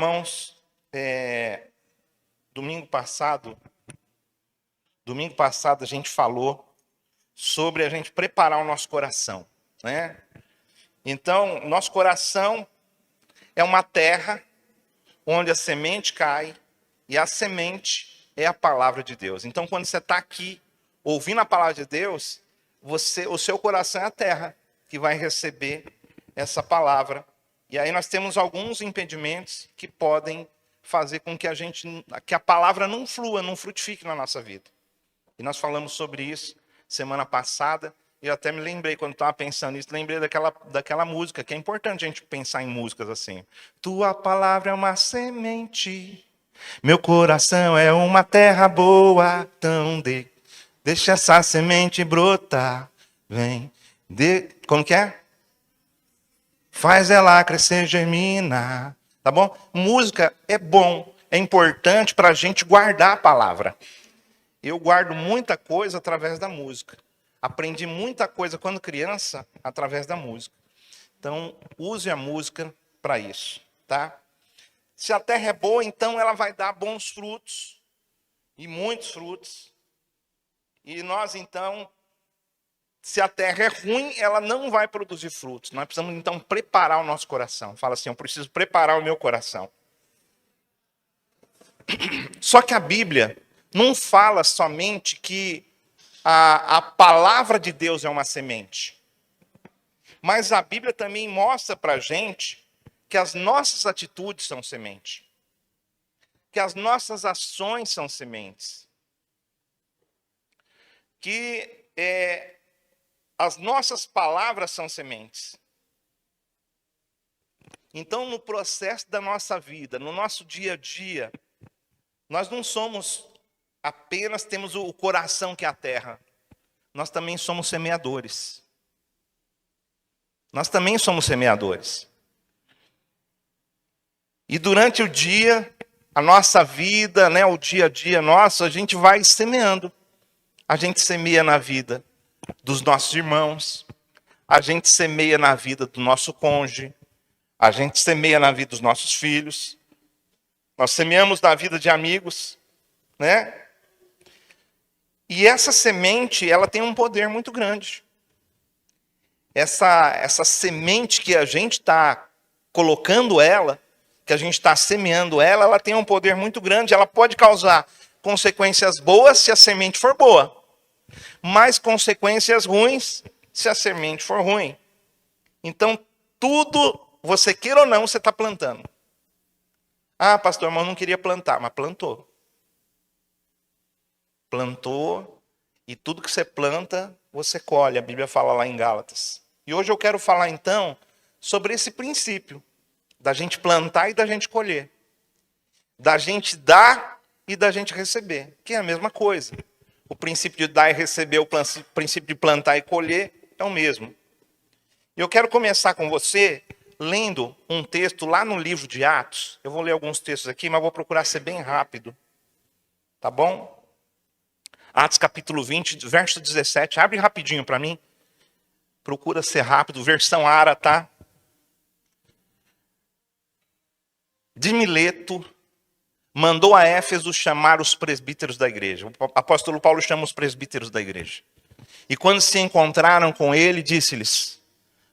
irmãos, domingo passado a gente falou sobre a gente preparar o nosso coração, né? Então, nosso coração é uma terra onde a semente cai e a semente é a palavra de Deus. Então, quando você está aqui ouvindo a palavra de Deus, o seu coração é a terra que vai receber essa palavra. E aí nós temos alguns impedimentos que podem fazer com que a palavra não flua, não frutifique na nossa vida. E nós falamos sobre isso semana passada. E eu até me lembrei, quando estava pensando nisso, lembrei daquela música, que é importante a gente pensar em músicas assim. Tua palavra é uma semente, meu coração é uma terra boa, então deixa essa semente brotar, vem. Como que é? Faz ela crescer, germina. Tá bom? Música é bom, é importante para a gente guardar a palavra. Eu guardo muita coisa através da música. Aprendi muita coisa quando criança através da música. Então, use a música para isso, tá? Se a terra é boa, então ela vai dar bons frutos, e muitos frutos. E nós, então, se a terra é ruim, ela não vai produzir frutos. Nós precisamos, então, preparar o nosso coração. Fala assim, eu preciso preparar o meu coração. Só que a Bíblia não fala somente que a palavra de Deus é uma semente. Mas a Bíblia também mostra para a gente que as nossas atitudes são semente. Que as nossas ações são sementes. Que as nossas palavras são sementes. Então, no processo da nossa vida, no nosso dia a dia, nós não somos apenas temos o coração que é a terra. Nós também somos semeadores. Nós também somos semeadores. E durante o dia, a nossa vida, né, o dia a dia nosso, a gente vai semeando. A gente semeia na vida dos nossos irmãos. A gente semeia na vida do nosso cônjuge. A gente semeia na vida dos nossos filhos. Nós semeamos na vida de amigos, né? E essa semente, ela tem um poder muito grande. Essa semente que a gente está colocando ela, que a gente está semeando ela tem um poder muito grande. Ela pode causar consequências boas se a semente for boa, mas consequências ruins se a semente for ruim. Então, tudo, você queira ou não, você está plantando. Ah, pastor, mas eu não queria plantar, mas plantou. Plantou, e tudo que você planta, você colhe. A Bíblia fala lá em Gálatas. E hoje eu quero falar, então, sobre esse princípio da gente plantar e da gente colher. Da gente dar e da gente receber, que é a mesma coisa. O princípio de dar e receber, o princípio de plantar e colher é o mesmo. E eu quero começar com você lendo um texto lá no livro de Atos. Eu vou ler alguns textos aqui, mas vou procurar ser bem rápido. Tá bom? Atos capítulo 20, verso 17. Abre rapidinho para mim. Procura ser rápido. Versão Ara, tá? De Mileto, mandou a Éfeso chamar os presbíteros da igreja. O apóstolo Paulo chama os presbíteros da igreja. E quando se encontraram com ele, disse-lhes: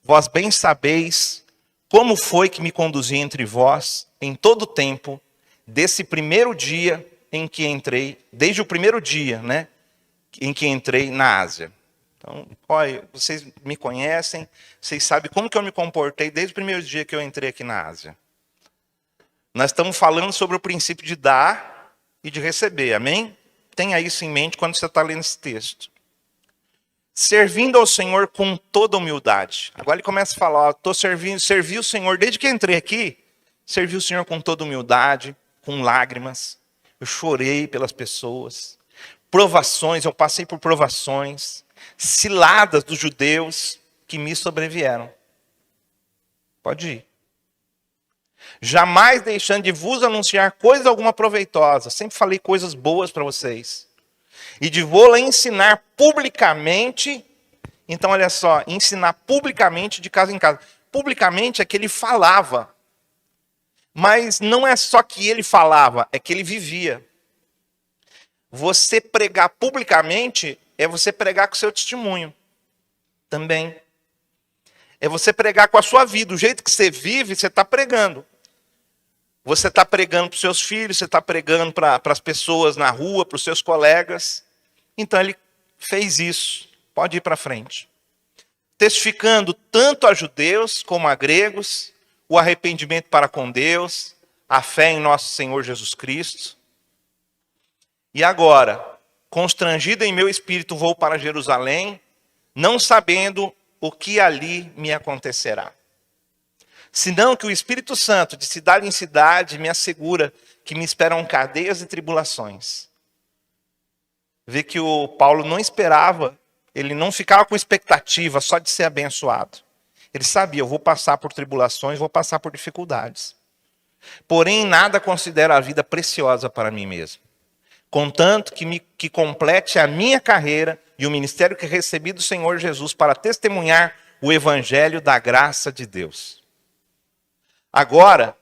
vós bem sabeis como foi que me conduzi entre vós em todo o tempo, desse primeiro dia em que entrei, desde o primeiro dia, né, em que entrei na Ásia. Então, olha, vocês me conhecem, vocês sabem como que eu me comportei desde o primeiro dia que eu entrei aqui na Ásia. Nós estamos falando sobre o princípio de dar e de receber, amém? Tenha isso em mente quando você está lendo esse texto. Servindo ao Senhor com toda humildade. Agora ele começa a falar, servi o Senhor, desde que entrei aqui, servi o Senhor com toda humildade, com lágrimas. Eu chorei pelas pessoas. Provações, eu passei por provações. Ciladas dos judeus que me sobrevieram. Pode ir. Jamais deixando de vos anunciar coisa alguma proveitosa. Sempre falei coisas boas para vocês. E de vou-la ensinar publicamente. Então, olha só, ensinar publicamente de casa em casa. Publicamente é que ele falava. Mas não é só que ele falava, é que ele vivia. Você pregar publicamente é você pregar com o seu testemunho também. É você pregar com a sua vida. O jeito que você vive, você está pregando. Você está pregando para os seus filhos, você está pregando para as pessoas na rua, para os seus colegas. Então ele fez isso. Pode ir para frente. Testificando tanto a judeus como a gregos, o arrependimento para com Deus, a fé em nosso Senhor Jesus Cristo. E agora, constrangido em meu espírito, vou para Jerusalém, não sabendo o que ali me acontecerá. Senão que o Espírito Santo, de cidade em cidade, me assegura que me esperam cadeias e tribulações. Vê que o Paulo não esperava, ele não ficava com expectativa só de ser abençoado. Ele sabia, eu vou passar por tribulações, vou passar por dificuldades. Porém, nada considero a vida preciosa para mim mesmo. Contanto que complete a minha carreira e o ministério que recebi do Senhor Jesus para testemunhar o evangelho da graça de Deus. Agora,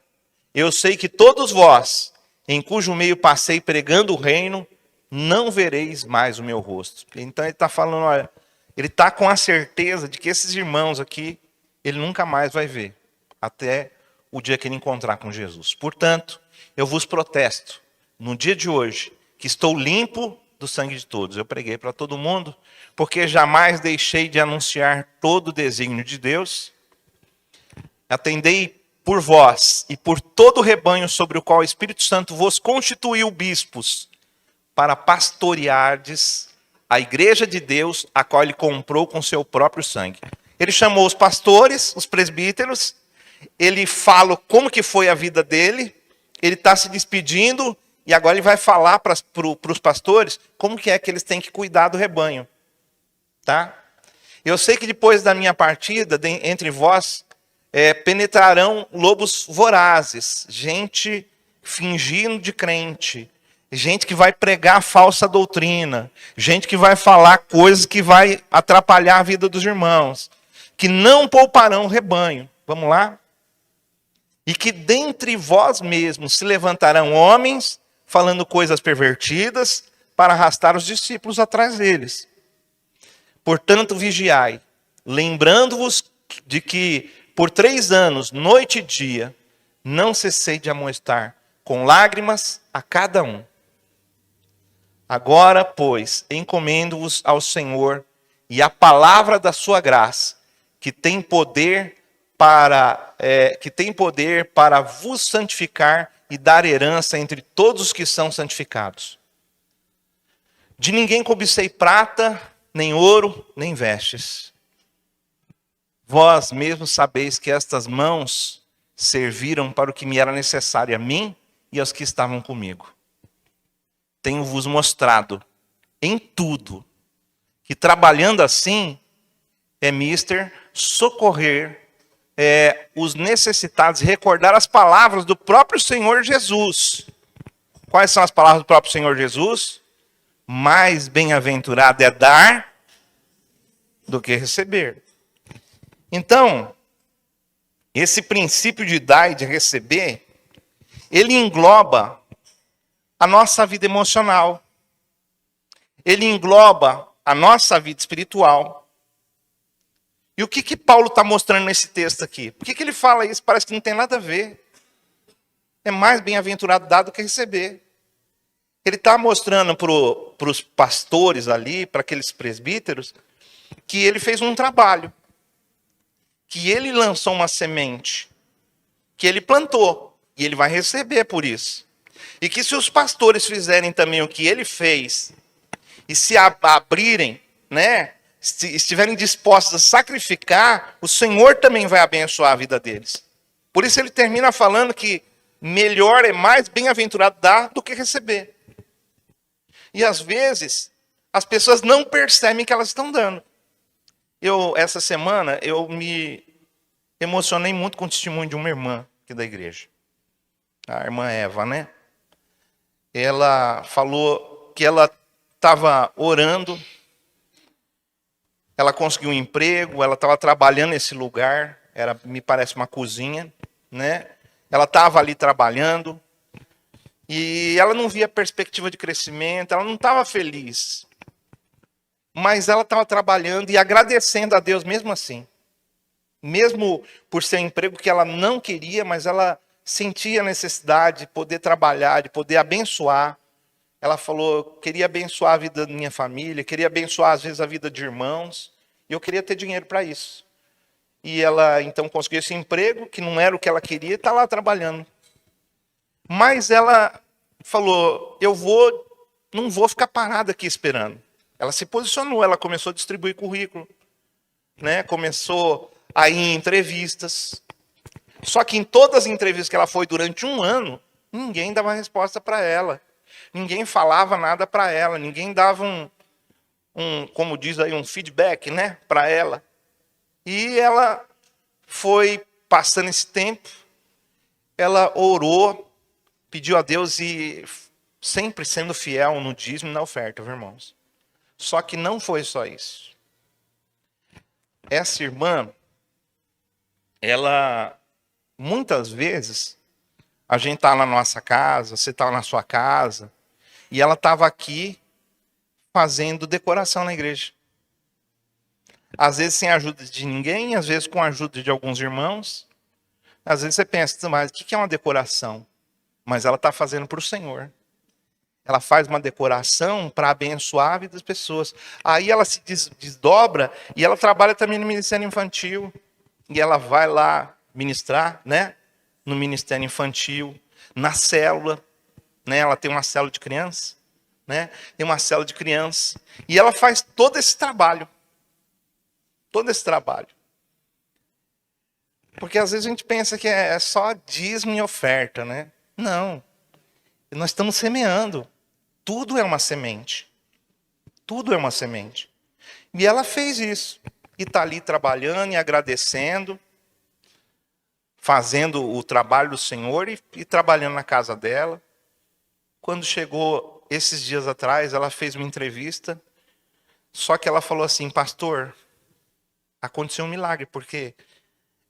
eu sei que todos vós, em cujo meio passei pregando o reino, não vereis mais o meu rosto. Então ele está falando, olha, ele está com a certeza de que esses irmãos aqui, ele nunca mais vai ver, até o dia que ele encontrar com Jesus. Portanto, eu vos protesto, no dia de hoje, que estou limpo do sangue de todos. Eu preguei para todo mundo, porque jamais deixei de anunciar todo o desígnio de Deus. Atendei por vós e por todo o rebanho sobre o qual o Espírito Santo vos constituiu bispos, para pastoreardes a igreja de Deus, a qual ele comprou com seu próprio sangue. Ele chamou os pastores, os presbíteros, ele fala como que foi a vida dele, ele está se despedindo, e agora ele vai falar para os pastores como que é que eles têm que cuidar do rebanho. Tá? Eu sei que depois da minha partida, entre vós, penetrarão lobos vorazes, gente fingindo de crente, gente que vai pregar falsa doutrina, gente que vai falar coisas que vai atrapalhar a vida dos irmãos, que não pouparão o rebanho. Vamos lá? E que dentre vós mesmos se levantarão homens falando coisas pervertidas para arrastar os discípulos atrás deles. Portanto, vigiai, lembrando-vos de que por 3 anos, noite e dia, não cessei de amoestar com lágrimas a cada um. Agora, pois, encomendo-vos ao Senhor e à palavra da sua graça, que tem poder para vos santificar e dar herança entre todos os que são santificados. De ninguém cobicei prata, nem ouro, nem vestes. Vós mesmos sabeis que estas mãos serviram para o que me era necessário a mim e aos que estavam comigo. Tenho-vos mostrado em tudo que trabalhando assim é mister socorrer os necessitados, recordar as palavras do próprio Senhor Jesus. Quais são as palavras do próprio Senhor Jesus? Mais bem-aventurado é dar do que receber. Então, esse princípio de dar e de receber, ele engloba a nossa vida emocional. Ele engloba a nossa vida espiritual. E o que Paulo está mostrando nesse texto aqui? Por que ele fala isso? Parece que não tem nada a ver. É mais bem-aventurado dar do que receber. Ele está mostrando para os pastores ali, para aqueles presbíteros, que ele fez um trabalho. Que ele lançou uma semente. Que ele plantou. E ele vai receber por isso. E que se os pastores fizerem também o que ele fez, e se abrirem, né, se estiverem dispostos a sacrificar, o Senhor também vai abençoar a vida deles. Por isso ele termina falando que melhor é mais bem-aventurado dar do que receber. E às vezes, as pessoas não percebem que elas estão dando. Essa semana, eu me emocionei muito com o testemunho de uma irmã aqui da igreja. A irmã Eva, né? Ela falou que ela estava orando, ela conseguiu um emprego, ela estava trabalhando nesse lugar, me parece uma cozinha, né? Ela estava ali trabalhando e ela não via perspectiva de crescimento, ela não estava feliz. Mas ela estava trabalhando e agradecendo a Deus mesmo assim. Mesmo por ser um emprego que ela não queria, mas ela sentia a necessidade de poder trabalhar, de poder abençoar. Ela falou, queria abençoar a vida da minha família, queria abençoar às vezes a vida de irmãos, e eu queria ter dinheiro para isso. E ela então conseguiu esse emprego, que não era o que ela queria, e está lá trabalhando. Mas ela falou, não vou ficar parada aqui esperando. Ela se posicionou, ela começou a distribuir currículo, né? Começou a ir em entrevistas. Só que em todas as entrevistas que ela foi durante um ano, ninguém dava resposta para ela. Ninguém falava nada para ela, ninguém dava como diz aí, um feedback, né, para ela. E ela foi passando esse tempo, ela orou, pediu a Deus e sempre sendo fiel no dízimo e na oferta, viu, irmãos? Só que não foi só isso. Essa irmã, ela, muitas vezes, a gente está na nossa casa, você está na sua casa, e ela estava aqui fazendo decoração na igreja. Às vezes sem a ajuda de ninguém, às vezes com a ajuda de alguns irmãos. Às vezes você pensa, mas o que é uma decoração? Mas ela está fazendo para o Senhor. Ela faz uma decoração para abençoar a vida das pessoas. Aí ela se desdobra e ela trabalha também no Ministério Infantil. E ela vai lá ministrar, né? No Ministério Infantil, na célula. Né? Ela tem uma célula de crianças. Né? Tem uma célula de crianças. E ela faz todo esse trabalho. Todo esse trabalho. Porque às vezes a gente pensa que é só dízimo e oferta, né? Não. Nós estamos semeando. Tudo é uma semente. Tudo é uma semente. E ela fez isso. E está ali trabalhando e agradecendo, fazendo o trabalho do Senhor e trabalhando na casa dela. Quando chegou esses dias atrás, ela fez uma entrevista. Só que ela falou assim, pastor, aconteceu um milagre, porque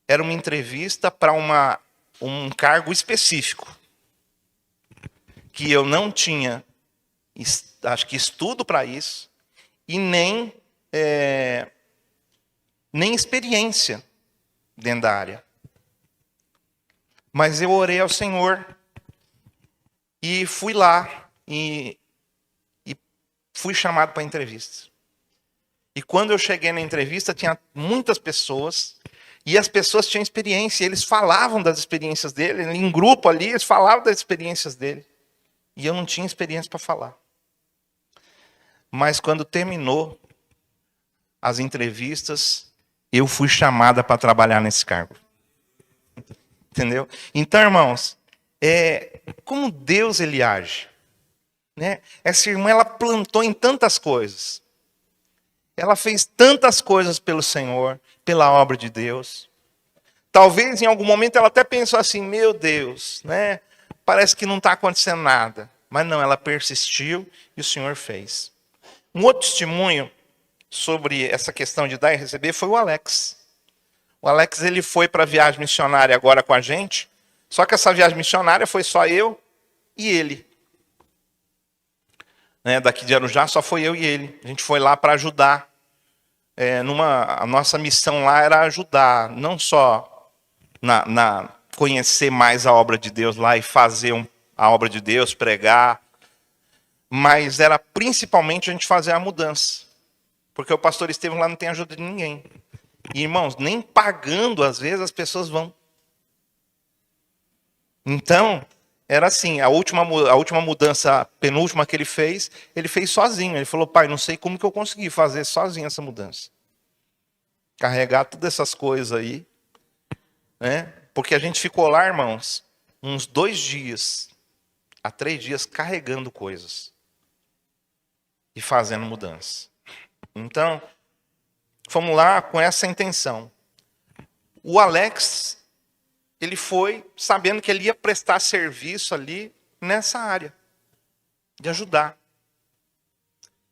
era uma entrevista para um cargo específico, que eu não tinha, acho que estudo para isso, e nem experiência dentro da área. Mas eu orei ao Senhor, e fui lá, e fui chamado para a entrevista. E quando eu cheguei na entrevista, tinha muitas pessoas, e as pessoas tinham experiência, eles falavam das experiências dele, em grupo ali, eles falavam das experiências dele. E eu não tinha experiência para falar. Mas quando terminou as entrevistas, eu fui chamada para trabalhar nesse cargo. Entendeu? Então, irmãos, como Deus ele age. Né? Essa irmã, ela plantou em tantas coisas. Ela fez tantas coisas pelo Senhor, pela obra de Deus. Talvez em algum momento ela até pensou assim, meu Deus, né? Parece que não está acontecendo nada. Mas não, ela persistiu e o Senhor fez. Um outro testemunho sobre essa questão de dar e receber foi o Alex. O Alex ele foi para a viagem missionária agora com a gente, só que essa viagem missionária foi só eu e ele. Né, daqui de Arujá só foi eu e ele. A gente foi lá para ajudar. A nossa missão lá era ajudar, não só na conhecer mais a obra de Deus lá e fazer a obra de Deus, pregar, mas era principalmente a gente fazer a mudança. Porque o pastor Estevão lá não tem ajuda de ninguém. E, irmãos, nem pagando, às vezes, as pessoas vão. Então, era assim, a última mudança, a penúltima que ele fez sozinho. Ele falou, pai, não sei como que eu consegui fazer sozinho essa mudança. Carregar todas essas coisas aí. Né? Porque a gente ficou lá, irmãos, uns 2 dias, a 3 dias, carregando coisas. E fazendo mudança. Então, fomos lá com essa intenção. O Alex, ele foi sabendo que ele ia prestar serviço ali nessa área, de ajudar.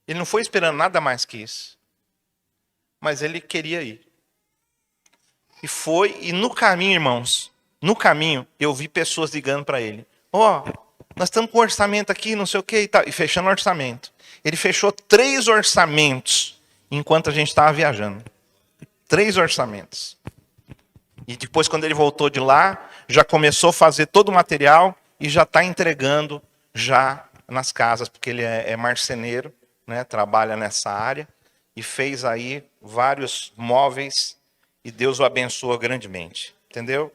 Ele não foi esperando nada mais que isso. Mas ele queria ir. E foi, e no caminho, irmãos, no caminho, eu vi pessoas ligando para ele. Ó, nós estamos com orçamento aqui, não sei o que e tal. E fechando o orçamento. Ele fechou 3 orçamentos enquanto a gente estava viajando. 3 orçamentos. E depois, quando ele voltou de lá, já começou a fazer todo o material e já está entregando já nas casas, porque ele é marceneiro, né, trabalha nessa área, e fez aí vários móveis, e Deus o abençoa grandemente. Entendeu?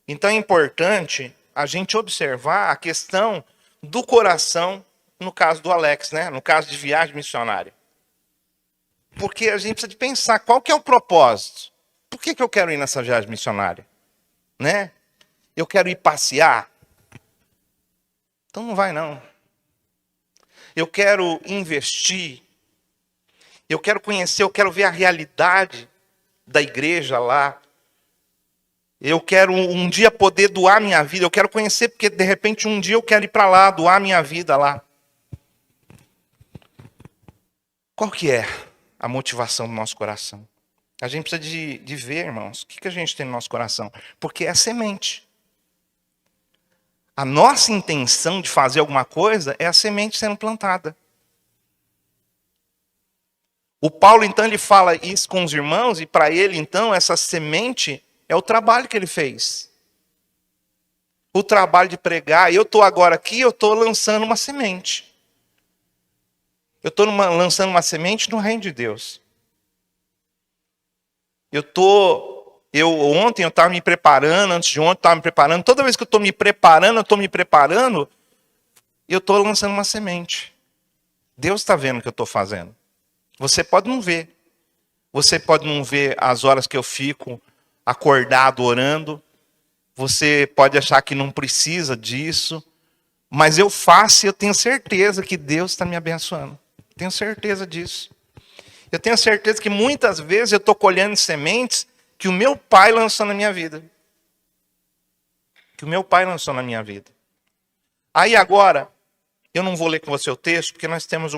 Então é importante a gente observar a questão do coração, no caso do Alex, né, no caso de viagem missionária. Porque a gente precisa de pensar qual que é o propósito. Por que eu quero ir nessa viagem missionária? Né? Eu quero ir passear? Então não vai não. Eu quero investir. Eu quero conhecer, eu quero ver a realidade da igreja lá. Eu quero um dia poder doar minha vida. Eu quero conhecer, porque de repente um dia eu quero ir para lá, doar minha vida lá. Qual que é a motivação do nosso coração? A gente precisa de ver, irmãos, o que a gente tem no nosso coração. Porque é semente. A nossa intenção de fazer alguma coisa é a semente sendo plantada. O Paulo, então, ele fala isso com os irmãos, e para ele, então, essa semente é o trabalho que ele fez. O trabalho de pregar. Eu estou agora aqui, eu estou lançando uma semente. Eu estou lançando uma semente no reino de Deus. Ontem eu estava me preparando, antes de ontem eu estava me preparando. Toda vez que eu estou me preparando, eu estou lançando uma semente. Deus está vendo o que eu estou fazendo. Você pode não ver. Você pode não ver as horas que eu fico acordado orando. Você pode achar que não precisa disso. Mas eu faço e eu tenho certeza que Deus está me abençoando. Tenho certeza disso. Eu tenho certeza que muitas vezes eu estou colhendo sementes que o meu pai lançou na minha vida. Aí agora, eu não vou ler com você o texto, porque nós temos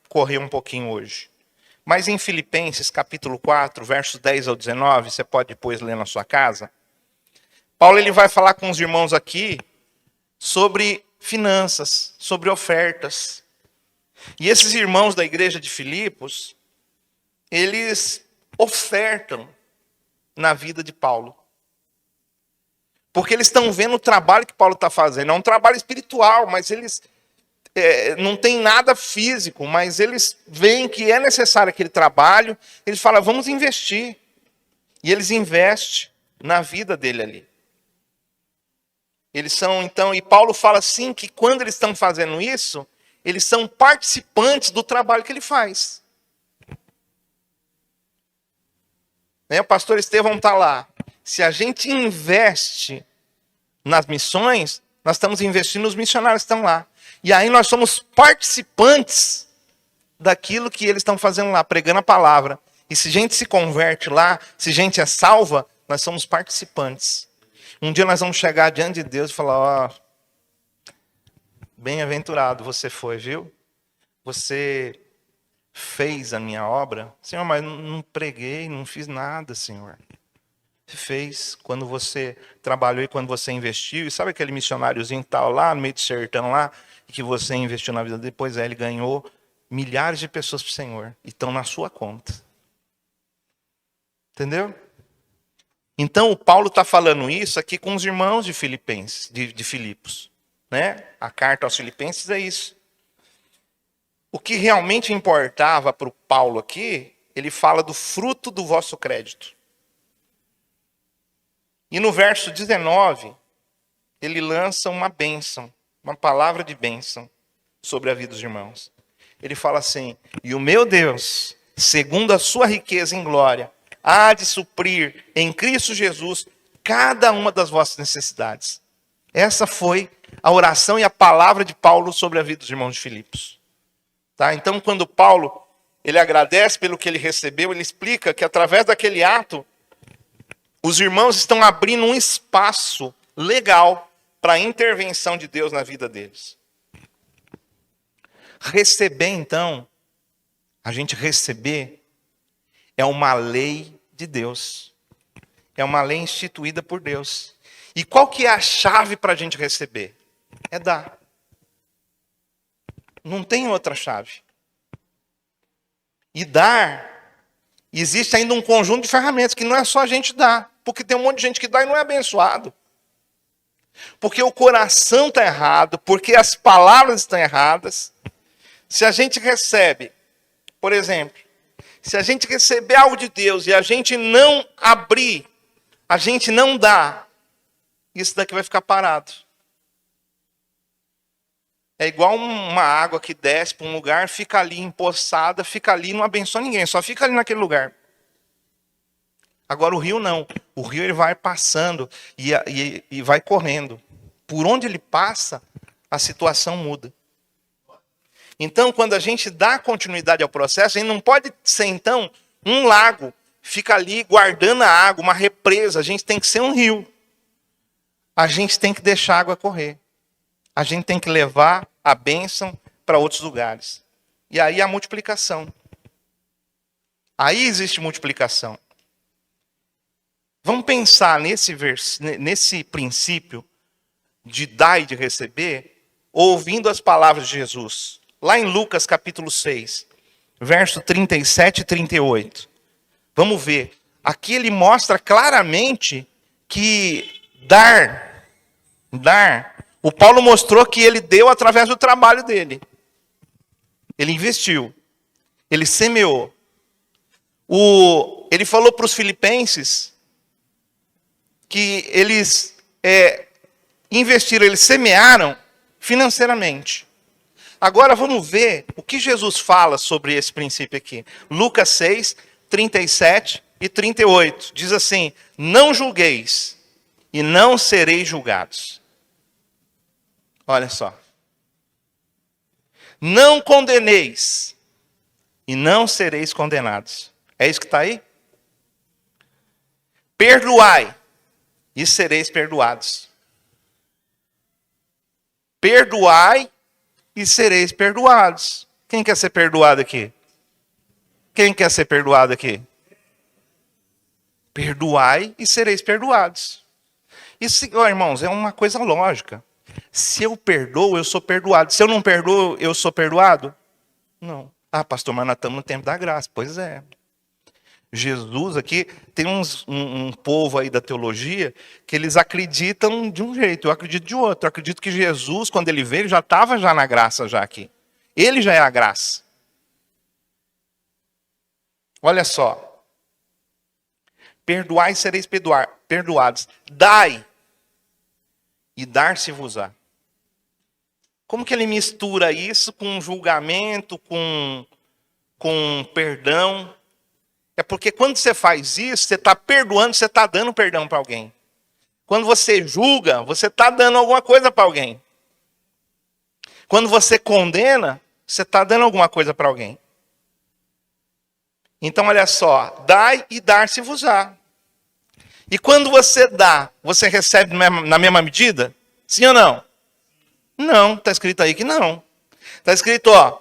correr um pouquinho hoje. Mas em Filipenses, capítulo 4, versos 10 ao 19, você pode depois ler na sua casa. Paulo ele vai falar com os irmãos aqui sobre finanças, sobre ofertas. E esses irmãos da igreja de Filipos, eles ofertam na vida de Paulo. Porque eles estão vendo o trabalho que Paulo está fazendo. É um trabalho espiritual, mas eles não tem nada físico, mas eles veem que é necessário aquele trabalho. Eles falam, vamos investir. E eles investem na vida dele ali. Eles são, então, e Paulo fala assim, que quando eles estão fazendo isso, eles são participantes do trabalho que ele faz. O pastor Estevão está lá. Se a gente investe nas missões, nós estamos investindo nos missionários que estão lá. E aí nós somos participantes daquilo que eles estão fazendo lá, pregando a palavra. E se a gente se converte lá, se a gente é salva, nós somos participantes. Um dia nós vamos chegar diante de Deus e falar, bem-aventurado você foi, viu? Você fez a minha obra. Senhor, mas não preguei, não fiz nada, Senhor. Você fez quando você trabalhou e quando você investiu. E sabe aquele missionáriozinho que estava lá no meio do sertão lá, e que você investiu na vida dele? Depois ele ganhou milhares de pessoas para o Senhor. E estão na sua conta. Entendeu? Então o Paulo está falando isso aqui com os irmãos de Filipenses, de Filipos. Né? A carta aos Filipenses é isso. O que realmente importava para o Paulo aqui, ele fala do fruto do vosso crédito. E no verso 19, ele lança uma bênção, uma palavra de bênção sobre a vida dos irmãos. Ele fala assim, e o meu Deus, segundo a sua riqueza em glória, há de suprir em Cristo Jesus cada uma das vossas necessidades. Essa foi a oração e a palavra de Paulo sobre a vida dos irmãos de Filipos. Tá? Então, quando Paulo ele agradece pelo que ele recebeu, ele explica que através daquele ato, os irmãos estão abrindo um espaço legal para a intervenção de Deus na vida deles. Receber, então, a gente receber é uma lei de Deus. É uma lei instituída por Deus. E qual que é a chave para a gente receber? É dar. Não tem outra chave. E dar, existe ainda um conjunto de ferramentas que não é só a gente dar. Porque tem um monte de gente que dá e não é abençoado. Porque o coração está errado, porque as palavras estão erradas. Se a gente recebe, por exemplo, se a gente receber algo de Deus e a gente não abrir, a gente não dá, isso daqui vai ficar parado. É igual uma água que desce para um lugar, fica ali empoçada, fica ali, não abençoa ninguém, só fica ali naquele lugar. Agora o rio não. O rio ele vai passando e vai correndo. Por onde ele passa, a situação muda. Então, quando a gente dá continuidade ao processo, a gente não pode ser, então, um lago, fica ali guardando a água, uma represa. A gente tem que ser um rio. A gente tem que deixar a água correr. A gente tem que levar a bênção para outros lugares. E aí a multiplicação. Aí existe multiplicação. Vamos pensar nesse princípio de dar e de receber, ouvindo as palavras de Jesus. Lá em Lucas capítulo 6, verso 37 e 38. Vamos ver. Aqui ele mostra claramente que dar. O Paulo mostrou que ele deu através do trabalho dele. Ele investiu. Ele semeou. Ele falou para os filipenses que eles investiram, eles semearam financeiramente. Agora vamos ver o que Jesus fala sobre esse princípio aqui. Lucas 6, 37 e 38. Diz assim: não julgueis e não sereis julgados. Olha só. Não condeneis e não sereis condenados. É isso que está aí? Perdoai e sereis perdoados. Perdoai e sereis perdoados. Quem quer ser perdoado aqui? Quem quer ser perdoado aqui? Perdoai e sereis perdoados. Isso, irmãos, é uma coisa lógica. Se eu perdoo, eu sou perdoado. Se eu não perdoo, eu sou perdoado? Não. Ah, pastor, mas nós estamos no tempo da graça. Pois é. Jesus aqui, tem um povo aí da teologia que eles acreditam de um jeito, eu acredito de outro. Eu acredito que Jesus, quando ele veio, ele já estava já na graça já aqui. Ele já é a graça. Olha só. Perdoai e sereis perdoados. Dai e dar-se-vos-á. Como que ele mistura isso com julgamento, com perdão? É porque quando você faz isso, você está perdoando, você está dando perdão para alguém. Quando você julga, você está dando alguma coisa para alguém. Quando você condena, você está dando alguma coisa para alguém. Então, olha só, dai e dar-se-vos-á. E quando você dá, você recebe na mesma medida? Sim ou não? Não, está escrito aí que não. Está escrito, ó,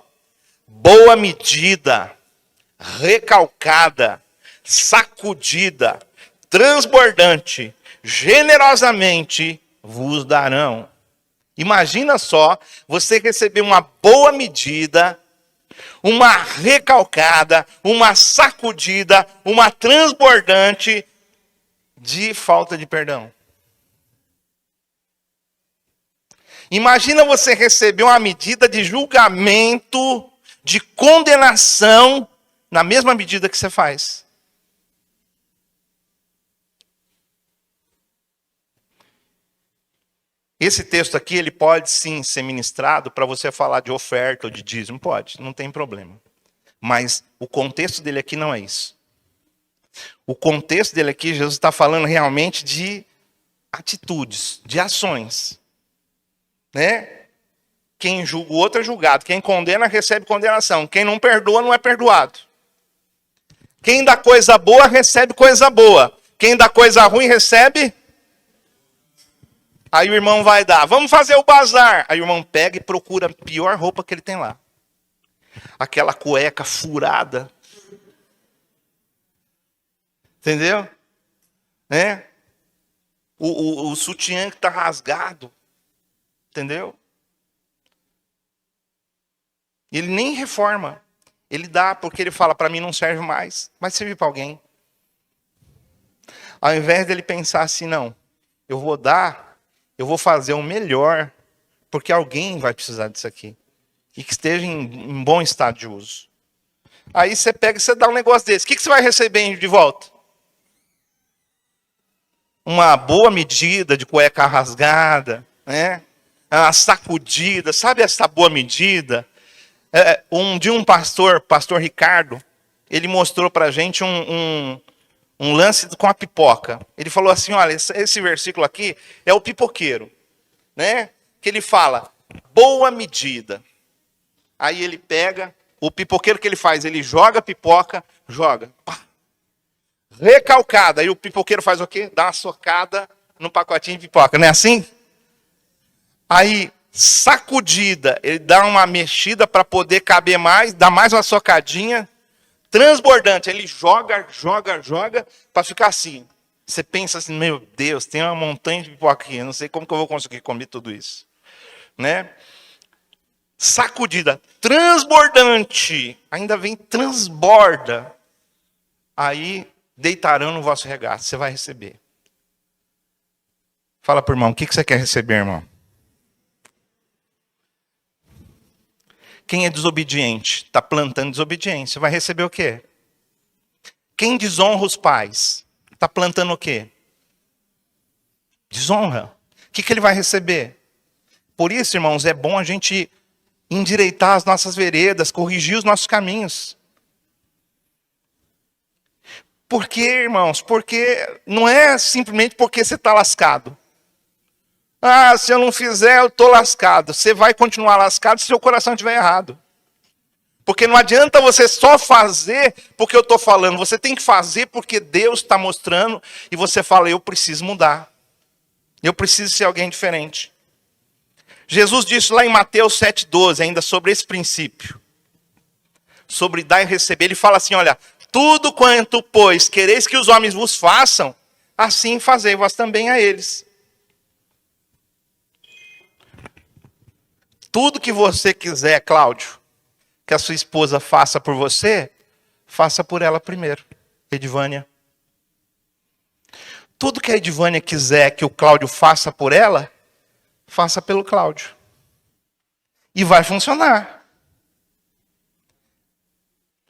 boa medida, recalcada, sacudida, transbordante, generosamente vos darão. Imagina só, você receber uma boa medida, uma recalcada, uma sacudida, uma transbordante de falta de perdão. Imagina você receber uma medida de julgamento, de condenação, na mesma medida que você faz. Esse texto aqui, ele pode sim ser ministrado para você falar de oferta ou de dízimo, pode, não tem problema. Mas o contexto dele aqui não é isso. O contexto dele aqui, Jesus está falando realmente de atitudes, de ações. Né? Quem julga o outro é julgado. Quem condena recebe condenação. Quem não perdoa não é perdoado. Quem dá coisa boa recebe coisa boa. Quem dá coisa ruim recebe. Aí o irmão vai dar. Vamos fazer o bazar. Aí o irmão pega e procura a pior roupa que ele tem lá. Aquela cueca furada. Entendeu? Né? o sutiã que está rasgado. Entendeu? Ele nem reforma. Ele dá porque ele fala, para mim não serve mais. Vai servir para alguém. Ao invés dele pensar assim, não, eu vou dar, eu vou fazer o melhor, porque alguém vai precisar disso aqui. E que esteja em bom estado de uso. Aí você pega e você dá um negócio desse. O que você vai receber de volta? Uma boa medida de cueca rasgada, né? Uma sacudida, sabe essa boa medida? Um pastor Ricardo, ele mostrou para a gente um lance com a pipoca. Ele falou assim, olha, esse versículo aqui é o pipoqueiro, né? Que ele fala, boa medida. Aí ele pega, o pipoqueiro que ele faz, ele joga a pipoca, joga, pá, recalcada. Aí o pipoqueiro faz o quê? Dá uma socada no pacotinho de pipoca, não é assim? Aí, sacudida, ele dá uma mexida para poder caber mais, dá mais uma socadinha, transbordante, ele joga para ficar assim. Você pensa assim, meu Deus, tem uma montanha de pipoca aqui, eu não sei como que eu vou conseguir comer tudo isso. Né? Sacudida, transbordante, ainda vem transborda. Aí, deitarão no vosso regaço, você vai receber. Fala para o irmão, o que você quer receber, irmão? Quem é desobediente, está plantando desobediência, vai receber o quê? Quem desonra os pais, está plantando o quê? Desonra. O que ele vai receber? Por isso, irmãos, é bom a gente endireitar as nossas veredas, corrigir os nossos caminhos. Por quê, irmãos? Porque não é simplesmente porque você está lascado. Ah, se eu não fizer, eu estou lascado. Você vai continuar lascado se seu coração estiver errado. Porque não adianta você só fazer porque eu estou falando. Você tem que fazer porque Deus está mostrando. E você fala, eu preciso mudar. Eu preciso ser alguém diferente. Jesus disse lá em Mateus 7,12, ainda sobre esse princípio. Sobre dar e receber. Ele fala assim, olha, tudo quanto, pois, quereis que os homens vos façam, assim fazei vós também a eles. Tudo que você quiser, Cláudio, que a sua esposa faça por você, faça por ela primeiro, Edivânia. Tudo que a Edivânia quiser que o Cláudio faça por ela, faça pelo Cláudio. E vai funcionar.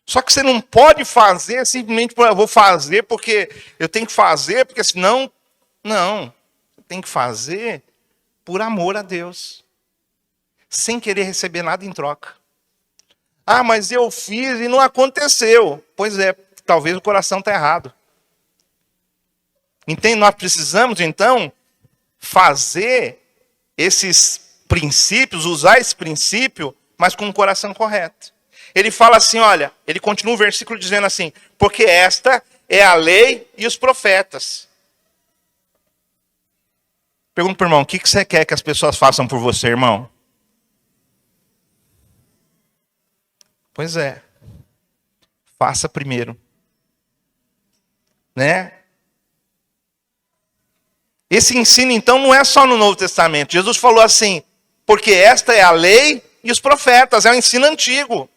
Só que você não pode fazer simplesmente, eu vou fazer porque eu tenho que fazer, porque senão... Não, você tem que fazer por amor a Deus. Sem querer receber nada em troca. Ah, mas eu fiz e não aconteceu. Pois é, talvez o coração está errado. Entende? Nós precisamos, então, fazer esses princípios, usar esse princípio, mas com o coração correto. Ele fala assim, olha, ele continua o versículo dizendo assim, porque esta é a lei e os profetas. Pergunta para o irmão, o que você quer que as pessoas façam por você, irmão? Pois é. Faça primeiro. Né? Esse ensino, então, não é só no Novo Testamento. Jesus falou assim, porque esta é a lei e os profetas. É um ensino antigo.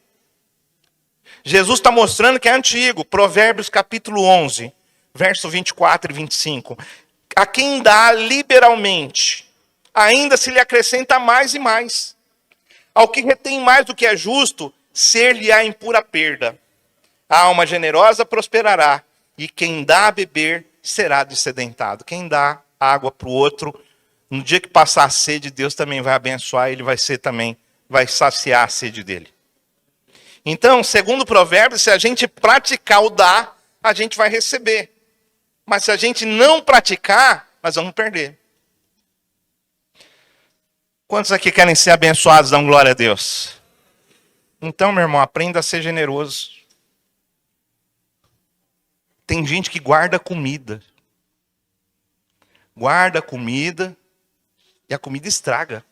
Jesus está mostrando que é antigo. Provérbios capítulo 11, verso 24 e 25. A quem dá liberalmente, ainda se lhe acrescenta mais e mais. Ao que retém mais do que é justo, ser-lhe-á em pura perda. A alma generosa prosperará, e quem dá a beber será dessedentado. Quem dá água para o outro, no dia que passar a sede, Deus também vai abençoar, ele vai ser também, vai saciar a sede dele. Então, segundo o provérbio, se a gente praticar o dar, a gente vai receber. Mas se a gente não praticar, nós vamos perder. Quantos aqui querem ser abençoados? Dão glória a Deus. Então, meu irmão, aprenda a ser generoso. Tem gente que guarda comida. Guarda comida e a comida estraga.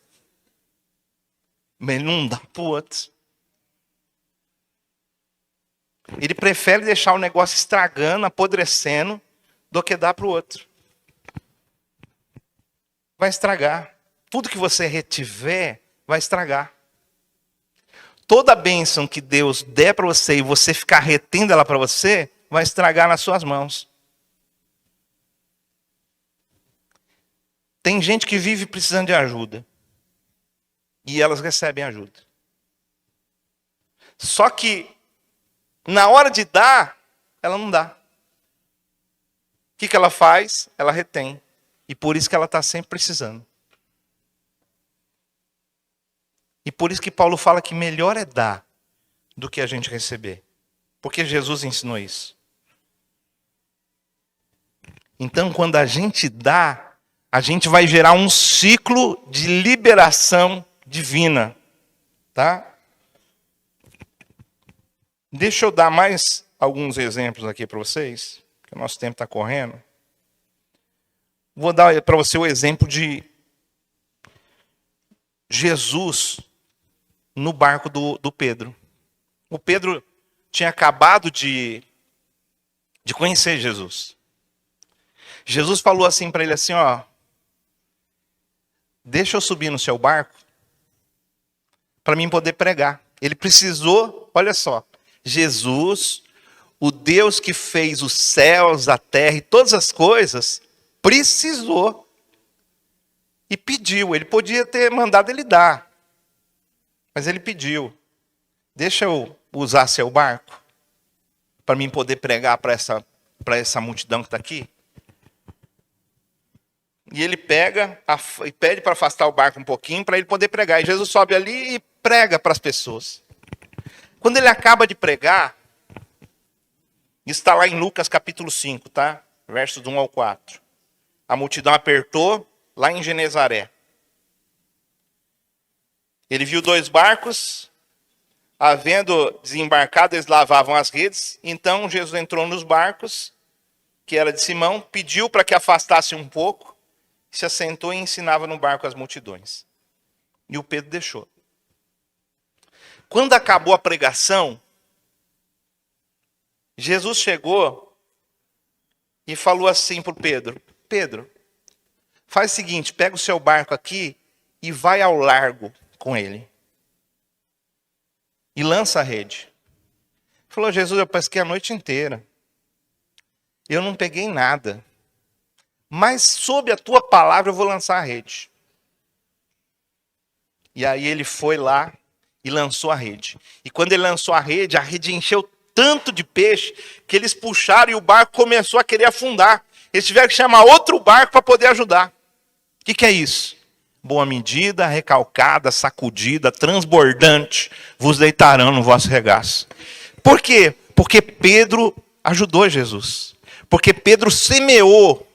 Mas ele não dá para o outro. Ele prefere deixar o negócio estragando, apodrecendo, do que dar para o outro. vai estragar. Tudo que você retiver vai estragar. Toda bênção que Deus der para você e você ficar retendo ela para você, vai estragar nas suas mãos. Tem gente que vive precisando de ajuda. E elas recebem ajuda. Só que, na hora de dar, ela não dá. O que ela faz? Ela retém. E por isso que ela está sempre precisando. E por isso que Paulo fala que melhor é dar do que a gente receber. Porque Jesus ensinou isso. Então, quando a gente dá, a gente vai gerar um ciclo de liberação divina. Tá? Deixa eu dar mais alguns exemplos aqui para vocês, porque o nosso tempo está correndo. Vou dar para você o exemplo de Jesus no barco do Pedro. O Pedro tinha acabado de conhecer Jesus. Jesus falou assim para ele assim, ó, deixa eu subir no seu barco para mim poder pregar. Ele precisou, olha só, Jesus, o Deus que fez os céus, a terra e todas as coisas, precisou e pediu. Ele podia ter mandado ele dar, mas ele pediu. Deixa eu usar seu barco para mim poder pregar para essa multidão que está aqui. E ele pega e pede para afastar o barco um pouquinho para ele poder pregar. E Jesus sobe ali e prega para as pessoas. Quando ele acaba de pregar, isso está lá em Lucas capítulo 5, tá? Versos 1 ao 4. A multidão apertou lá em Genezaré. Ele viu 2 barcos, havendo desembarcado, eles lavavam as redes. Então Jesus entrou nos barcos, que era de Simão, pediu para que afastasse um pouco, se assentou e ensinava no barco as multidões. E o Pedro deixou. Quando acabou a pregação, Jesus chegou e falou assim para o Pedro, Pedro, faz o seguinte, pega o seu barco aqui e vai ao largo com ele. E lança a rede. Falou, Jesus, eu pesquei a noite inteira. Eu não peguei nada. Mas sob a tua palavra eu vou lançar a rede. E aí ele foi lá e lançou a rede. E quando ele lançou a rede encheu tanto de peixe que eles puxaram e o barco começou a querer afundar. Eles tiveram que chamar outro barco para poder ajudar. O que é isso? Boa medida, recalcada, sacudida, transbordante, vos deitarão no vosso regaço. Por quê? Porque Pedro ajudou Jesus. Porque Pedro semeou.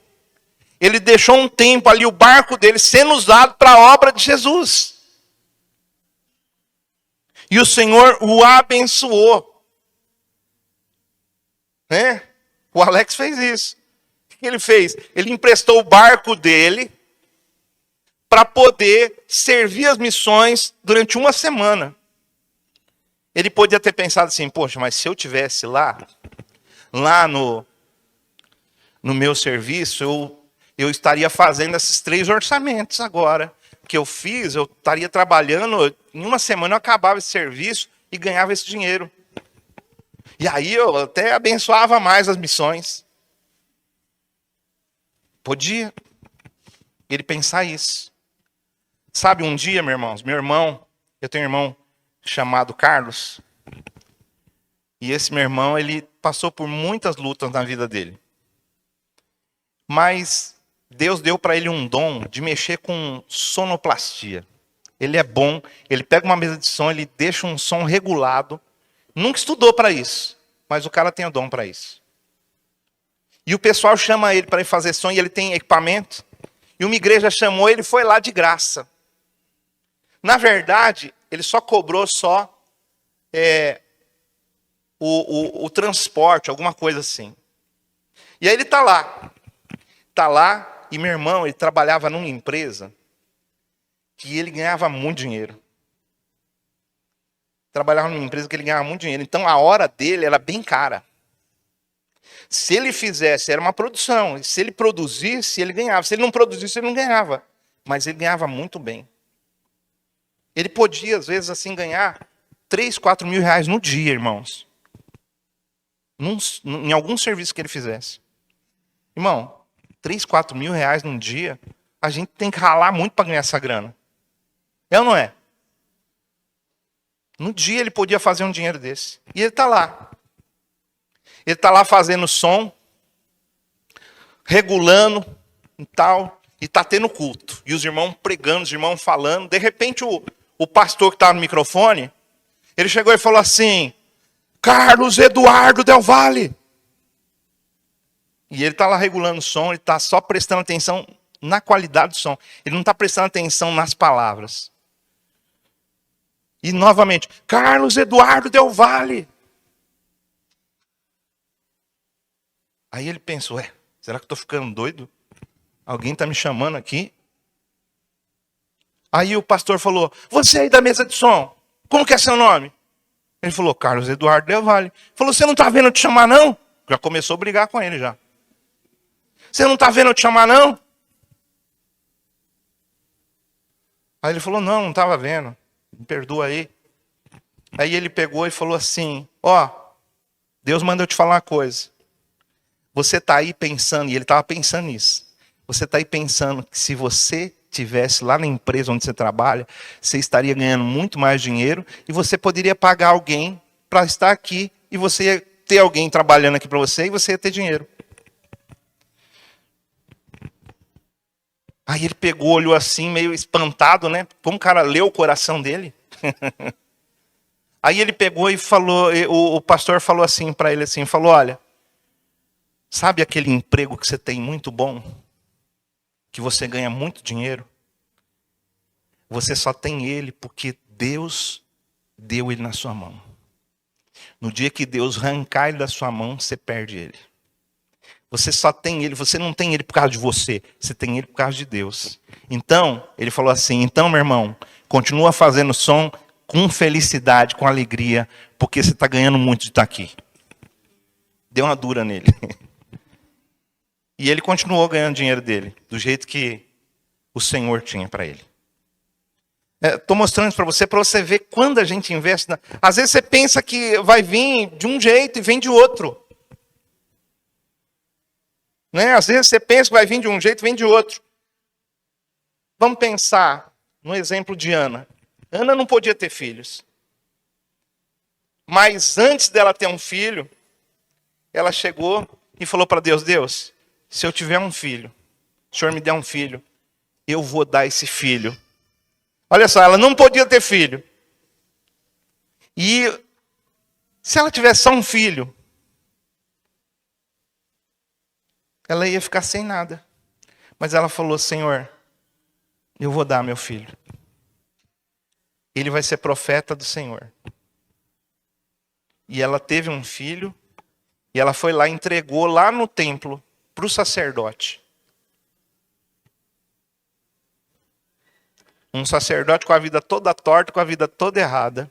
Ele deixou um tempo ali o barco dele sendo usado para a obra de Jesus. E o Senhor o abençoou. Né? O Alex fez isso. O que ele fez? Ele emprestou o barco dele para poder servir as missões durante uma semana. Ele podia ter pensado assim, poxa, mas se eu tivesse lá no meu serviço, eu estaria fazendo esses 3 orçamentos agora. Que eu fiz, eu estaria trabalhando, em uma semana eu acabava esse serviço e ganhava esse dinheiro. E aí eu até abençoava mais as missões. Podia ele pensar isso. Sabe, um dia, meus irmãos, eu tenho um irmão chamado Carlos, e esse meu irmão, ele passou por muitas lutas na vida dele. Mas Deus deu para ele um dom de mexer com sonoplastia. Ele é bom, ele pega uma mesa de som, ele deixa um som regulado. Nunca estudou para isso, mas o cara tem o dom para isso. E o pessoal chama ele para ir fazer som e ele tem equipamento. E uma igreja chamou ele, foi lá de graça. Na verdade, ele só cobrou o transporte, alguma coisa assim. E aí ele está lá, e meu irmão, ele trabalhava numa empresa que ele ganhava muito dinheiro. Trabalhava numa empresa que ele ganhava muito dinheiro. Então a hora dele era bem cara. Se ele fizesse, era uma produção. Se ele produzisse, ele ganhava. Se ele não produzisse, ele não ganhava. Mas ele ganhava muito bem. Ele podia, às vezes, assim, ganhar 3, 4 mil reais no dia, irmãos. Em algum serviço que ele fizesse. Irmão, 3, 4 mil reais num dia, a gente tem que ralar muito para ganhar essa grana. É ou não é? No dia ele podia fazer um dinheiro desse. E ele está lá. Ele está lá fazendo som, regulando e tal, e está tendo culto. E os irmãos pregando, os irmãos falando. De repente o pastor que estava no microfone, ele chegou e falou assim: Carlos Eduardo Del Valle. E ele está lá regulando o som, ele está só prestando atenção na qualidade do som. Ele não está prestando atenção nas palavras. E novamente, Carlos Eduardo Del Valle. Aí ele pensou, será que eu estou ficando doido? Alguém está me chamando aqui? Aí o pastor falou, você aí da mesa de som, como que é seu nome? Ele falou, Carlos Eduardo Del Valle. Falou, você não está vendo eu te chamar não? Já começou a brigar com ele já. Você não está vendo eu te chamar não? Aí ele falou, não estava vendo. Me perdoa aí. Aí ele pegou e falou assim, Deus manda eu te falar uma coisa. Você está aí pensando, e ele estava pensando nisso. Você está aí pensando que se você estivesse lá na empresa onde você trabalha, você estaria ganhando muito mais dinheiro e você poderia pagar alguém para estar aqui e você ia ter alguém trabalhando aqui para você e você ia ter dinheiro. Aí ele pegou, olhou assim, meio espantado, né? Como o cara leu o coração dele. Aí ele pegou e falou, o pastor falou assim para ele assim, falou, olha, sabe aquele emprego que você tem muito bom? Que você ganha muito dinheiro? Você só tem ele porque Deus deu ele na sua mão. No dia que Deus arrancar ele da sua mão, você perde ele. Você só tem ele, você não tem ele por causa de você, você tem ele por causa de Deus. Então, ele falou assim, então meu irmão, continua fazendo som com felicidade, com alegria, porque você está ganhando muito de estar aqui. Deu uma dura nele. E ele continuou ganhando dinheiro dele, do jeito que o Senhor tinha para ele. Estou mostrando isso para você ver quando a gente investe. Às vezes você pensa que vai vir de um jeito e vem de outro. Né? Às vezes você pensa que vai vir de um jeito e vem de outro. Vamos pensar no exemplo de Ana. Ana não podia ter filhos. Mas antes dela ter um filho, ela chegou e falou para Deus, Deus, se eu tiver um filho, o Senhor me der um filho, eu vou dar esse filho. Olha só, ela não podia ter filho. E se ela tivesse só um filho, ela ia ficar sem nada. Mas ela falou, Senhor, eu vou dar meu filho. Ele vai ser profeta do Senhor. E ela teve um filho, e ela foi lá e entregou lá no templo para o sacerdote. Um sacerdote com a vida toda torta, com a vida toda errada.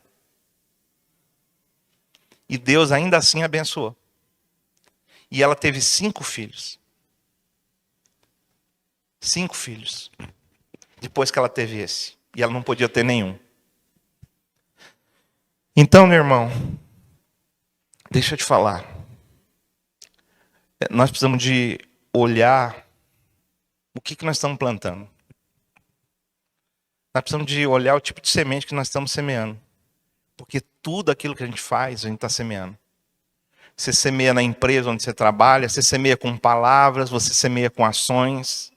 E Deus ainda assim abençoou. E ela teve 5 filhos. 5 filhos. Depois que ela teve esse. E ela não podia ter nenhum. Então, meu irmão, deixa eu te falar. Nós precisamos de olhar o que nós estamos plantando. Nós precisamos de olhar o tipo de semente que nós estamos semeando. Porque tudo aquilo que a gente faz, a gente está semeando. Você semeia na empresa onde você trabalha, você semeia com palavras, você semeia com ações.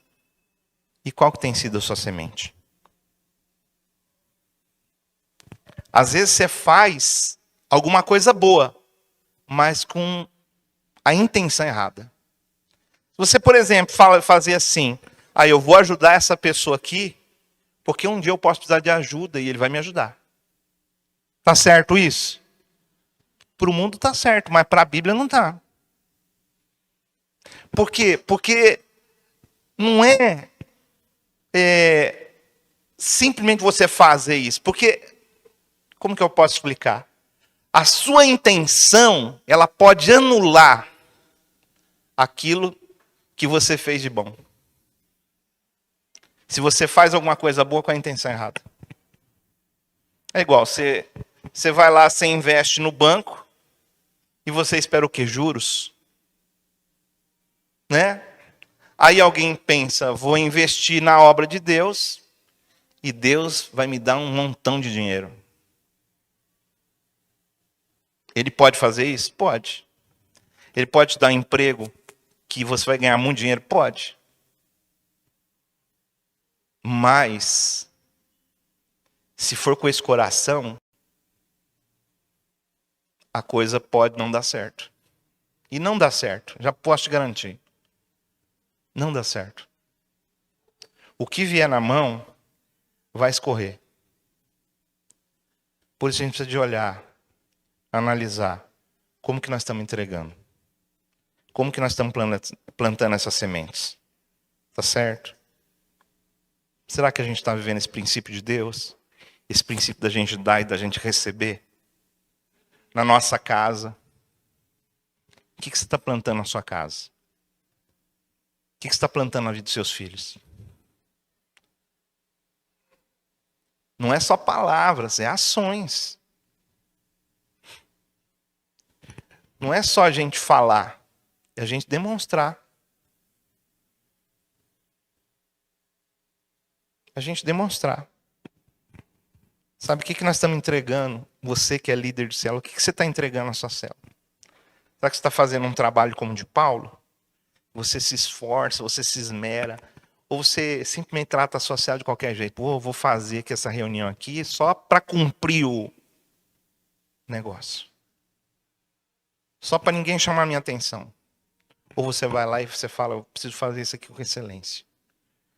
E qual que tem sido a sua semente? Às vezes você faz alguma coisa boa, mas com a intenção errada. Se você, por exemplo, fazer assim, eu vou ajudar essa pessoa aqui, porque um dia eu posso precisar de ajuda e ele vai me ajudar. Tá certo isso? Para o mundo tá certo, mas para a Bíblia não tá. Por quê? Porque não é simplesmente você fazer isso. Porque, como que eu posso explicar? A sua intenção, ela pode anular aquilo que você fez de bom. Se você faz alguma coisa boa com a intenção errada. É igual, você vai lá, você investe no banco e você espera o quê? Juros? Né? Aí alguém pensa, vou investir na obra de Deus e Deus vai me dar um montão de dinheiro. Ele pode fazer isso? Pode. Ele pode te dar um emprego que você vai ganhar muito dinheiro? Pode. Mas, se for com esse coração, a coisa pode não dar certo. E não dá certo, já posso te garantir. Não dá certo. O que vier na mão vai escorrer. Por isso a gente precisa de olhar, analisar como que nós estamos entregando. Como que nós estamos plantando essas sementes. Tá certo? Será que a gente está vivendo esse princípio de Deus? Esse princípio da gente dar e da gente receber? Na nossa casa. O que você está plantando na sua casa? O que você está plantando na vida dos seus filhos? Não é só palavras, é ações. Não é só a gente falar, é a gente demonstrar. A gente demonstrar. Sabe o que nós estamos entregando? Você que é líder de célula, o que você está entregando na sua célula? Será que você está fazendo um trabalho como o de Paulo? Você se esforça, você se esmera, ou você simplesmente trata a sua célula de qualquer jeito? Pô, vou fazer aqui essa reunião aqui só para cumprir o negócio. Só para ninguém chamar a minha atenção. Ou você vai lá e você fala, eu preciso fazer isso aqui com excelência.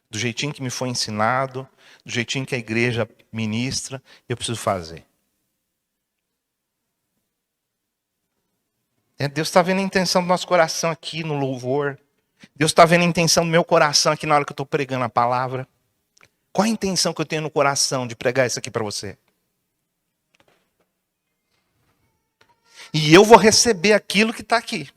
Do jeitinho que me foi ensinado, do jeitinho que a igreja ministra, eu preciso fazer. Deus está vendo a intenção do nosso coração aqui no louvor. Deus está vendo a intenção do meu coração aqui na hora que eu estou pregando a palavra. Qual a intenção que eu tenho no coração de pregar isso aqui para você? E eu vou receber aquilo que está aqui.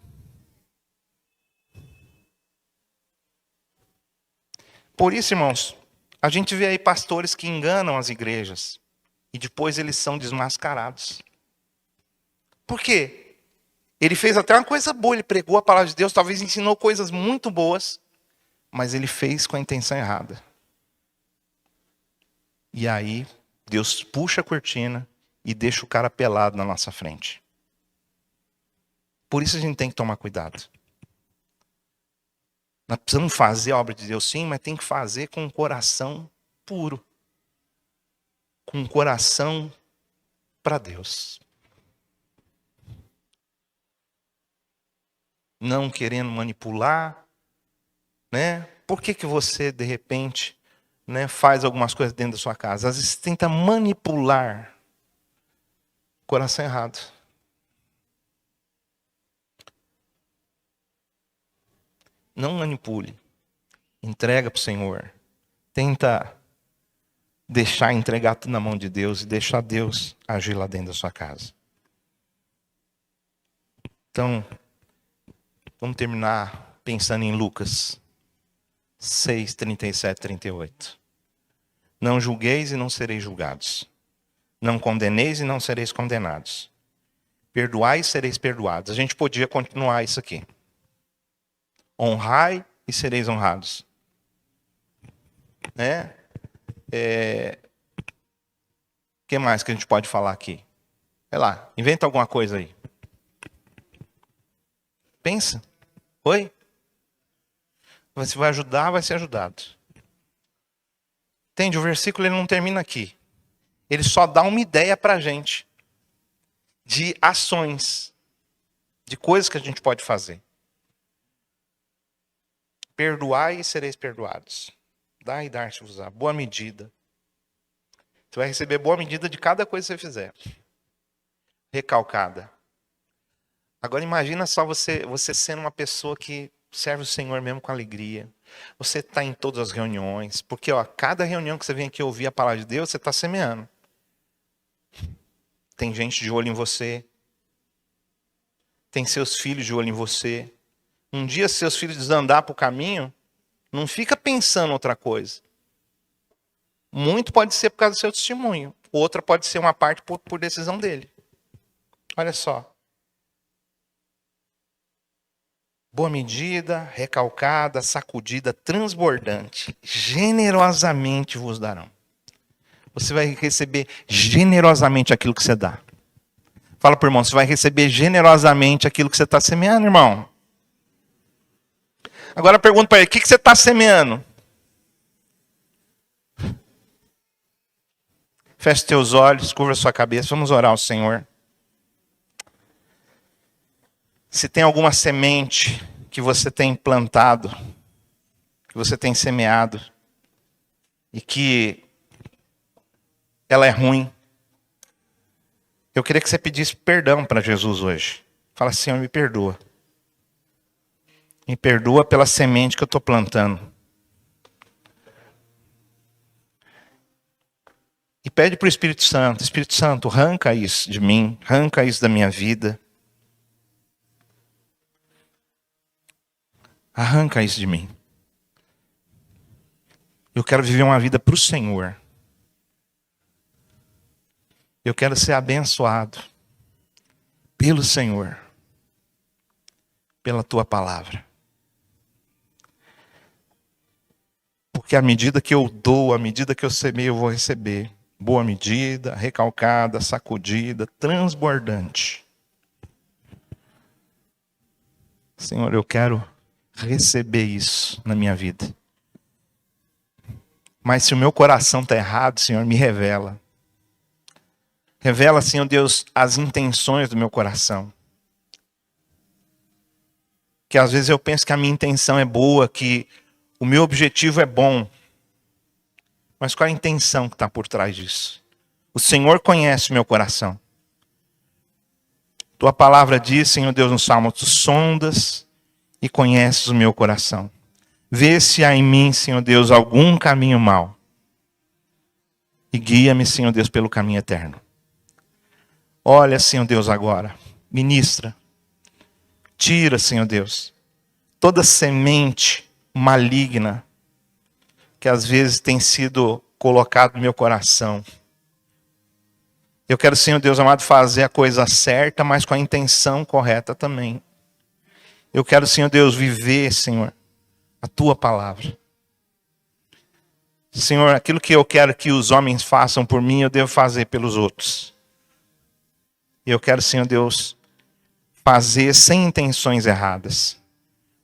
Por isso, irmãos, a gente vê aí pastores que enganam as igrejas. E depois eles são desmascarados. Por quê? Ele fez até uma coisa boa, ele pregou a palavra de Deus, talvez ensinou coisas muito boas, mas ele fez com a intenção errada. E aí, Deus puxa a cortina e deixa o cara pelado na nossa frente. Por isso a gente tem que tomar cuidado. Nós precisamos fazer a obra de Deus sim, mas tem que fazer com um coração puro. Com um coração para Deus. Não querendo manipular, né? Por que você, de repente, né, faz algumas coisas dentro da sua casa? Às vezes você tenta manipular o coração errado. Não manipule. Entrega para o Senhor. Tenta deixar entregar tudo na mão de Deus e deixar Deus agir lá dentro da sua casa. Então, vamos terminar pensando em Lucas 6, 37, 38. Não julgueis e não sereis julgados. Não condeneis e não sereis condenados. Perdoai e sereis perdoados. A gente podia continuar isso aqui. Honrai e sereis honrados. Né? O que mais que a gente pode falar aqui? Vai lá, inventa alguma coisa aí. Pensa. Oi? Você vai ajudar, vai ser ajudado. Entende? O versículo ele não termina aqui. Ele só dá uma ideia para a gente de ações, de coisas que a gente pode fazer. Perdoai e sereis perdoados. Dai e dar-se-vos-á. Boa medida. Você vai receber boa medida de cada coisa que você fizer. Recalcada. Agora imagina só você sendo uma pessoa que serve o Senhor mesmo com alegria. Você está em todas as reuniões. Porque cada reunião que você vem aqui ouvir a palavra de Deus, você está semeando. Tem gente de olho em você. Tem seus filhos de olho em você. Um dia, se seus filhos desandar para o caminho, não fica pensando outra coisa. Muito pode ser por causa do seu testemunho. Outra pode ser uma parte por decisão dele. Olha só. Boa medida, recalcada, sacudida, transbordante, generosamente vos darão. Você vai receber generosamente aquilo que você dá. Fala para o irmão, você vai receber generosamente aquilo que você está semeando, irmão. Agora pergunta para ele, o que você está semeando? Feche teus olhos, curva sua cabeça, vamos orar ao Senhor. Se tem alguma semente que você tem plantado, que você tem semeado, e que ela é ruim, eu queria que você pedisse perdão para Jesus hoje. Fala, Senhor, me perdoa. Me perdoa pela semente que eu estou plantando. E pede para o Espírito Santo, arranca isso de mim, arranca isso da minha vida. Arranca isso de mim. Eu quero viver uma vida para o Senhor. Eu quero ser abençoado pelo Senhor, pela tua palavra. Porque à medida que eu dou, à medida que eu semeio, eu vou receber. Boa medida, recalcada, sacudida, transbordante. Senhor, eu quero receber isso na minha vida. Mas se o meu coração está errado, Senhor, me revela. Revela, Senhor Deus, as intenções do meu coração. Que às vezes eu penso que a minha intenção é boa, que o meu objetivo é bom. Mas qual é a intenção que está por trás disso? O Senhor conhece o meu coração. Tua palavra diz, Senhor Deus, no Salmo, tu sondas e conheces o meu coração. Vê se há em mim, Senhor Deus, algum caminho mau. E guia-me, Senhor Deus, pelo caminho eterno. Olha, Senhor Deus, agora. Ministra. Tira, Senhor Deus, toda semente maligna que às vezes tem sido colocado no meu coração. Eu quero, Senhor Deus amado, fazer a coisa certa, mas com a intenção correta também. Eu quero, Senhor Deus, viver, Senhor, a tua palavra. Senhor, aquilo que eu quero que os homens façam por mim, eu devo fazer pelos outros. Eu quero, Senhor Deus, fazer sem intenções erradas.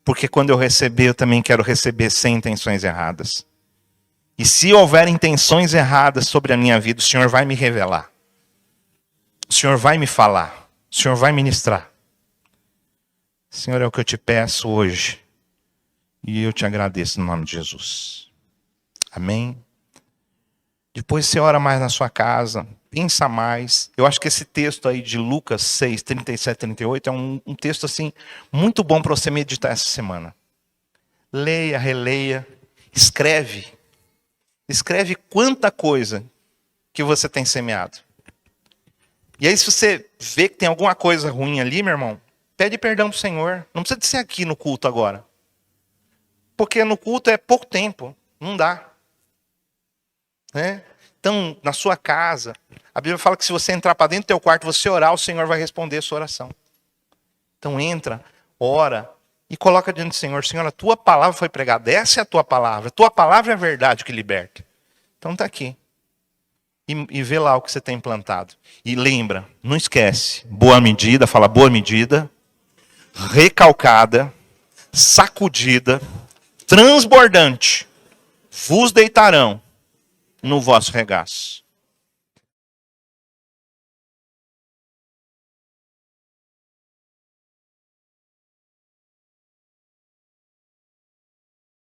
Porque quando eu receber, eu também quero receber sem intenções erradas. E se houver intenções erradas sobre a minha vida, o Senhor vai me revelar. O Senhor vai me falar. O Senhor vai ministrar. Senhor, é o que eu te peço hoje. E eu te agradeço no nome de Jesus. Amém? Depois você ora mais na sua casa. Pensa mais. Eu acho que esse texto aí de Lucas 6, 37, 38 é um texto assim muito bom para você meditar essa semana. Leia, releia, escreve. Escreve quanta coisa que você tem semeado. E aí se você vê que tem alguma coisa ruim ali, meu irmão, pede perdão para o Senhor. Não precisa de ser aqui no culto agora. Porque no culto é pouco tempo. Não dá. Né? Então, na sua casa, a Bíblia fala que se você entrar para dentro do teu quarto, você orar, o Senhor vai responder a sua oração. Então entra, ora e coloca diante do Senhor. Senhor, a tua palavra foi pregada. Essa é a tua palavra. A tua palavra é a verdade que liberta. Então está aqui. E vê lá o que você tem plantado. E lembra, não esquece. Boa medida, fala boa medida. Recalcada, sacudida, transbordante. Vos deitarão no vosso regaço.